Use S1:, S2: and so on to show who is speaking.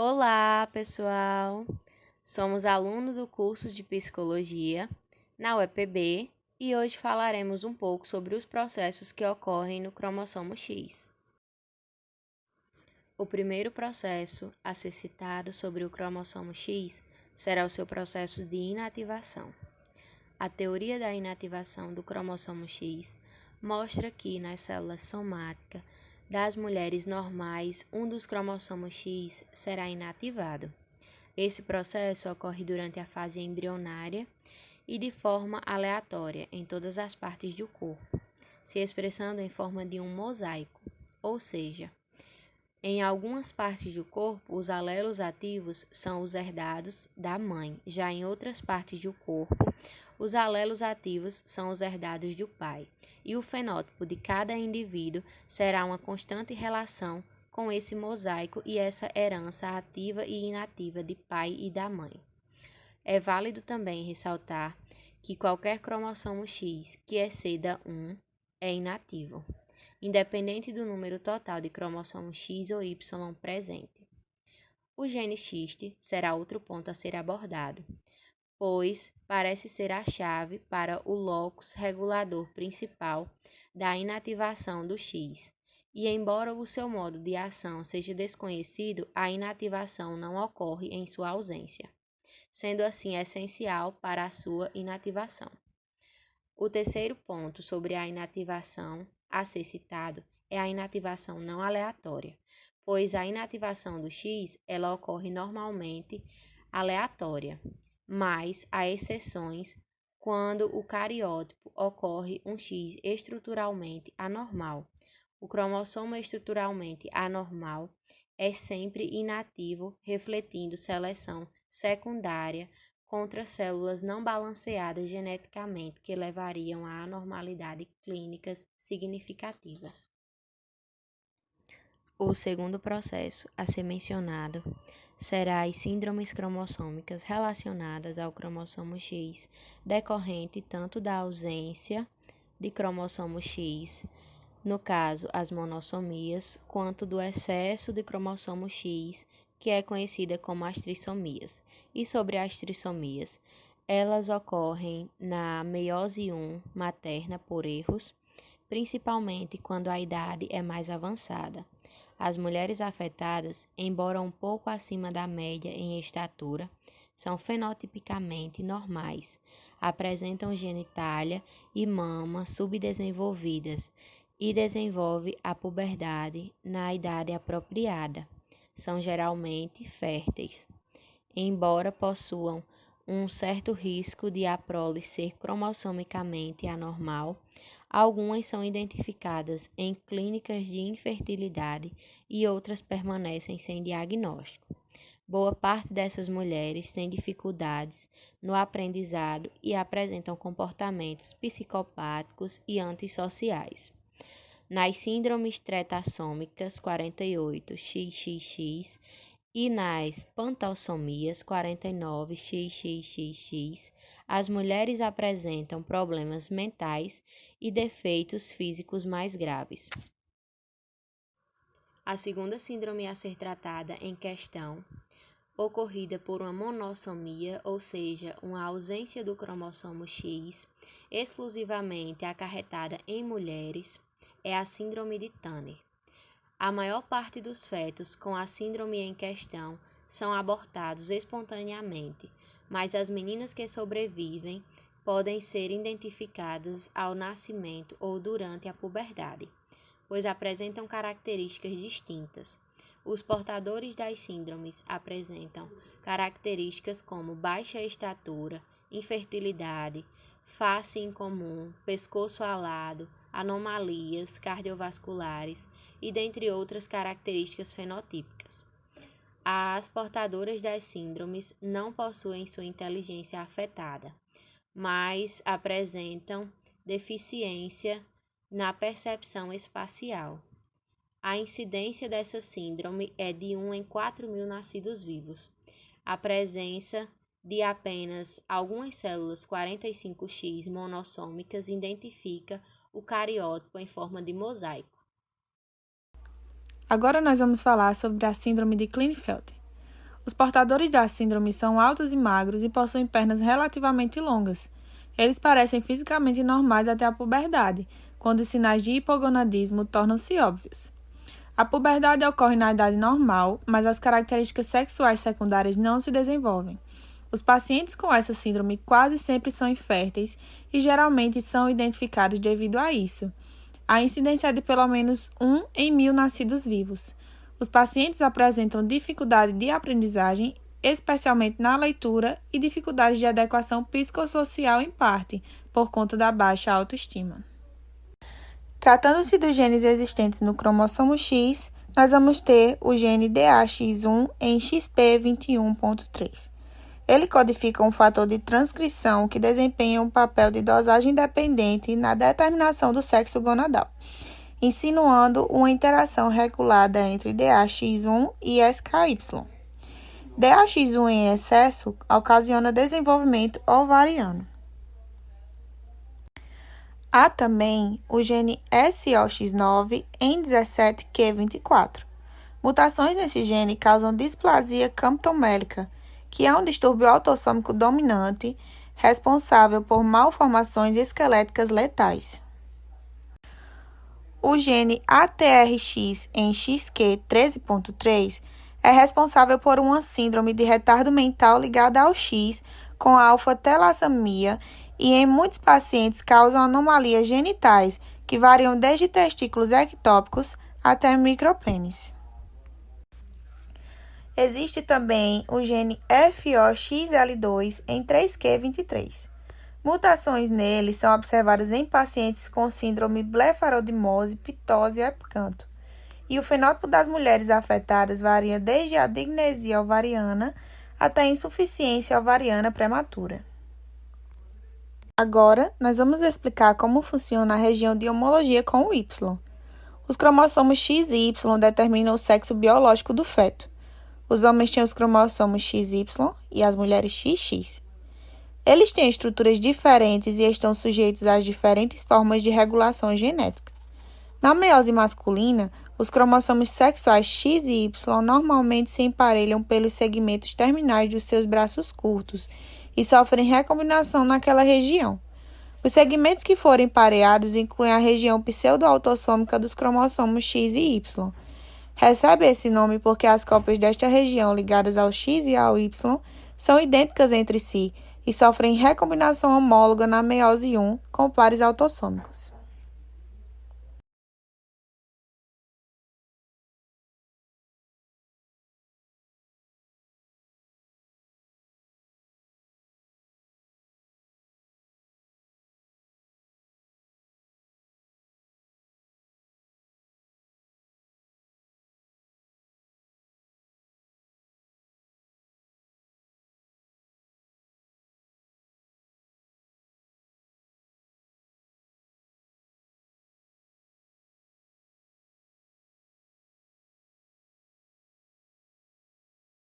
S1: Olá, pessoal! Somos alunos do curso de Psicologia na UEPB e hoje falaremos um pouco sobre os processos que ocorrem no cromossomo X. O primeiro processo a ser citado sobre o cromossomo X será o seu processo de inativação. A teoria da inativação do cromossomo X mostra que nas células somáticas das mulheres normais, um dos cromossomos X será inativado. Esse processo ocorre durante a fase embrionária e de forma aleatória em todas as partes do corpo, se expressando em forma de um mosaico, ou seja, em algumas partes do corpo, os alelos ativos são os herdados da mãe, já em outras partes do corpo, os alelos ativos são os herdados do pai, e o fenótipo de cada indivíduo será uma constante relação com esse mosaico e essa herança ativa e inativa de pai e da mãe. É válido também ressaltar que qualquer cromossomo X que exceda 1 é inativo, independente do número total de cromossomos X ou Y presente. O gene X será outro ponto a ser abordado, pois parece ser a chave para o locus regulador principal da inativação do X. E embora o seu modo de ação seja desconhecido, a inativação não ocorre em sua ausência, sendo assim essencial para a sua inativação. O terceiro ponto sobre a inativação a ser citado é a inativação não aleatória, pois a inativação do X ela ocorre normalmente aleatória, mas há exceções quando o cariótipo ocorre um X estruturalmente anormal. O cromossomo estruturalmente anormal é sempre inativo, refletindo seleção secundária contra células não balanceadas geneticamente que levariam a anormalidades clínicas significativas. O segundo processo a ser mencionado será as síndromes cromossômicas relacionadas ao cromossomo X, decorrente tanto da ausência de cromossomo X, no caso as monossomias, quanto do excesso de cromossomo X, que é conhecida como as trissomias. E sobre as trissomias, elas ocorrem na meiose 1 materna por erros, principalmente quando a idade é mais avançada. As mulheres afetadas, embora um pouco acima da média em estatura, são fenotipicamente normais, apresentam genitália e mama subdesenvolvidas e desenvolvem a puberdade na idade apropriada. São geralmente férteis, embora possuam um certo risco de a prole ser cromossomicamente anormal. Algumas são identificadas em clínicas de infertilidade e outras permanecem sem diagnóstico. Boa parte dessas mulheres tem dificuldades no aprendizado e apresentam comportamentos psicopáticos e antissociais. Nas síndromes tretassômicas 48 XXX e nas pantalsomias 49 XXXX, as mulheres apresentam problemas mentais e defeitos físicos mais graves. A segunda síndrome a ser tratada em questão, ocorrida por uma monossomia, ou seja, uma ausência do cromossomo X, exclusivamente acarretada em mulheres, é a síndrome de Turner. A maior parte dos fetos com a síndrome em questão são abortados espontaneamente, mas as meninas que sobrevivem podem ser identificadas ao nascimento ou durante a puberdade, pois apresentam características distintas. Os portadores das síndromes apresentam características como baixa estatura, infertilidade, face incomum, pescoço alado, anomalias cardiovasculares e dentre outras características fenotípicas. As portadoras das síndromes não possuem sua inteligência afetada, mas apresentam deficiência na percepção espacial. A incidência dessa síndrome é de 1 em 4.000 nascidos vivos. A presença de apenas algumas células 45X monossômicas identifica o cariótipo em forma de mosaico.
S2: Agora nós vamos falar sobre a síndrome de Klinefelter. Os portadores da síndrome são altos e magros e possuem pernas relativamente longas. Eles parecem fisicamente normais até a puberdade, quando os sinais de hipogonadismo tornam-se óbvios. A puberdade ocorre na idade normal, mas as características sexuais secundárias não se desenvolvem. Os pacientes com essa síndrome quase sempre são inférteis e geralmente são identificados devido a isso. A incidência é de pelo menos 1 em 1000 nascidos vivos. Os pacientes apresentam dificuldade de aprendizagem, especialmente na leitura, e dificuldades de adequação psicossocial em parte, por conta da baixa autoestima. Tratando-se dos genes existentes no cromossomo X, nós vamos ter o gene DAX1 em XP21.3. Ele codifica um fator de transcrição que desempenha um papel de dosagem dependente na determinação do sexo gonadal, insinuando uma interação regulada entre DAX1 e SKY. DAX1 em excesso ocasiona desenvolvimento ovariano. Há também o gene SOX9 em 17q24. Mutações nesse gene causam displasia camptomélica, que é um distúrbio autossômico dominante responsável por malformações esqueléticas letais. O gene ATRX em XQ13.3 é responsável por uma síndrome de retardo mental ligada ao X com alfa-telassemia e em muitos pacientes causam anomalias genitais que variam desde testículos ectópicos até micropênis. Existe também o gene FOXL2 em 3q23. Mutações nele são observadas em pacientes com síndrome blefarodimose, pitose e epicanto. E o fenótipo das mulheres afetadas varia desde a dignesia ovariana até a insuficiência ovariana prematura. Agora, nós vamos explicar como funciona a região de homologia com o Y. Os cromossomos X e Y determinam o sexo biológico do feto. Os homens têm os cromossomos XY e as mulheres XX. Eles têm estruturas diferentes e estão sujeitos às diferentes formas de regulação genética. Na meiose masculina, os cromossomos sexuais X e Y normalmente se emparelham pelos segmentos terminais dos seus braços curtos e sofrem recombinação naquela região. Os segmentos que forem pareados incluem a região pseudo-autossômica dos cromossomos X e Y. Recebe esse nome porque as cópias desta região ligadas ao X e ao Y são idênticas entre si e sofrem recombinação homóloga na meiose 1 com pares autossômicos.